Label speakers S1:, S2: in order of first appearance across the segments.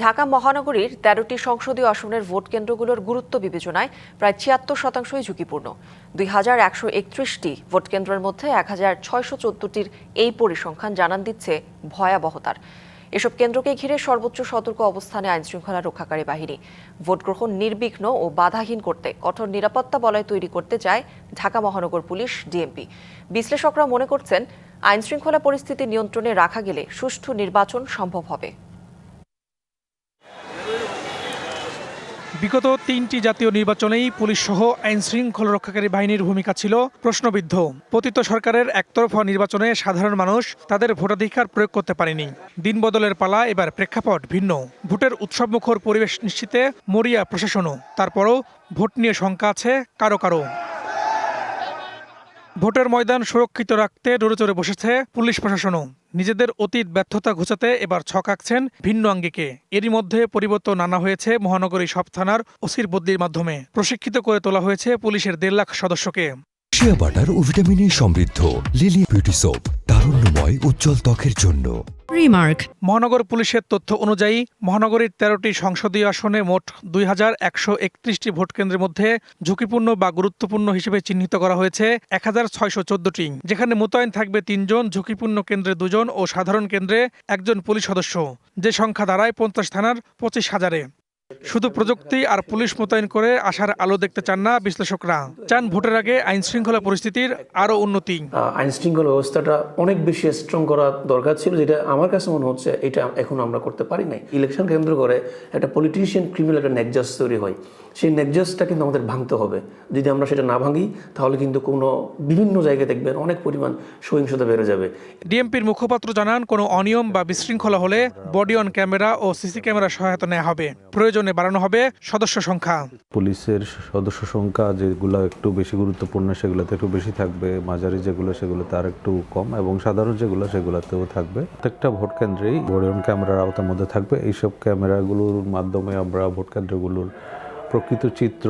S1: ঢাকা মহানগরীর ১৩টি সংসদীয় আসনের ভোট কেন্দ্রগুলোর গুরুত্ব বিবেচনায় প্রায় ৭৬%ই ঝুঁকিপূর্ণ। ২,১৩১টি ভোট কেন্দ্রের মধ্যে ১,৬১৪টির এই পরিসংখ্যান জানান দিচ্ছে ভয়াবহতার। এসব কেন্দ্রকে ঘিরে সর্বোচ্চ সতর্ক অবস্থানে আইনশৃঙ্খলা রক্ষাকারী বাহিনী। ভোট গ্রহণ নির্বিঘ্ন ও বাধাহীন করতে কঠোর নিরাপত্তা বলয় তৈরি করতে চায় ঢাকা মহানগর পুলিশ, ডিএমপি। বিশ্লেষকরা মনে করছেন, আইনশৃঙ্খলা পরিস্থিতি নিয়ন্ত্রণে রাখা গেলে সুষ্ঠু নির্বাচন সম্ভব হবে।
S2: বিগত ৩টি জাতীয় নির্বাচনেই পুলিশ সহ আইন শৃঙ্খলা রক্ষাকারী বাহিনীর ভূমিকা ছিল প্রশ্নবিদ্ধ। পতিত সরকারের একতরফা নির্বাচনে সাধারণ মানুষ তাদের ভোটাধিকার প্রয়োগ করতে পারেনি। দিন বদলের পালা, এবার প্রেক্ষাপট ভিন্ন। ভোটের উৎসবমুখর পরিবেশ নিশ্চিতে মরিয়া প্রশাসনও। তারপরও ভোট নিয়ে শঙ্কা আছে কারো কারো। ভোটের ময়দান সুরক্ষিত রাখতে নড়েচড়ে বসেছে পুলিশ প্রশাসনও। নিজেদের অতীত ব্যর্থতা ঘোচাতে এবার ছক আঁকছেন ভিন্ন আঙ্গিকে। এরই মধ্যে পরিবর্তন আনা হয়েছে মহানগরী সব থানার ওসির বদলির মাধ্যমে। প্রশিক্ষিত করে তোলা হয়েছে পুলিশের ১.৫ লাখ সদস্যকে।
S3: শিয়া বাটার ও ভিটামিনে সমৃদ্ধ লিলি বিউটি সোপ, তারুণ্যময় উজ্জ্বল ত্বকের জন্য।
S4: রিমার্ক।
S2: মহানগর পুলিশের তথ্য অনুযায়ী মহানগরীর ১৩টি সংসদীয় আসনে মোট ২,১৩১টি ভোট কেন্দ্রের মধ্যে ঝুঁকিপূর্ণ বা গুরুত্বপূর্ণ হিসেবে চিহ্নিত করা হয়েছে ১,৬১৪টি, যেখানে মোতায়েন থাকবে ৩ জন, ঝুঁকিপূর্ণ কেন্দ্রে ২ জন ও সাধারণ কেন্দ্রে ১ জন পুলিশ সদস্য। যে সংখ্যা দাঁড়ায় ৫০ থানার ২৫,০০০-এ। শুধু প্রযুক্তি আর পুলিশ মোতায়েন করে আশার আলো দেখতে চান না বিশ্লেষকরা। চান ভোটের আগে আইন শৃঙ্খলা পরিস্থিতির আরও উন্নতি।
S5: আইন শৃঙ্খলা ব্যবস্থাটা অনেক বেশি স্ট্রং করা দরকার ছিল, যেটা আমার কাছে মনে হচ্ছে এটা এখন আমরা করতে পারি নাই। ইলেকশন কেন্দ্র করে একটা পলিটিশিয়ান ক্রিমিনাল একটা নেকজাস তৈরি হয়, সেই নেকজাসটা কিন্তু আমাদের ভাঙতে হবে। যদি আমরা সেটা না ভাঙি তাহলে কিন্তু বিভিন্ন জায়গায় দেখবেন অনেক পরিমাণ সহিংসতা বেড়ে যাবে।
S2: ডিএমপির মুখপাত্র জানান, কোনো অনিয়ম বা বিশৃঙ্খলা হলে বডি অন ক্যামেরা ও সিসি ক্যামেরার সহায়তা নেওয়া হবে। প্রয়োজনে বাড়ানো হবে সদস্য সংখ্যা।
S6: পুলিশের সদস্য সংখ্যা যেগুলো একটু বেশি গুরুত্বপূর্ণ সেগুলোতে একটু বেশি থাকবে, মাঝারি যেগুলো সেগুলোতে আর একটু কম, এবং সাধারণ যেগুলো সেগুলোতেও থাকবে। প্রত্যেকটা ভোট কেন্দ্রেই বডি অন ক্যামেরার আওতার মধ্যে থাকবে। এইসব ক্যামেরাগুলোর মাধ্যমে আমরা ভোট কেন্দ্রগুলোর প্রকৃত চিত্র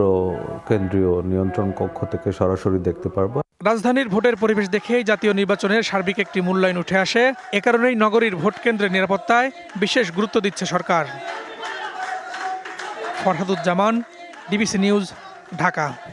S6: কেন্দ্রীয় নিয়ন্ত্রণ কক্ষ থেকে সরাসরি দেখতে পারবো।
S2: রাজধানীর ভোটের পরিবেশ দেখেই জাতীয় নির্বাচনের সার্বিক একটি মূল্যায়ন উঠে আসে। এ কারণেই নগরীর ভোট কেন্দ্রের নিরাপত্তায় বিশেষ গুরুত্ব দিচ্ছে সরকার। ফরহাদুজ্জামান, ডিবিসি নিউজ, ঢাকা।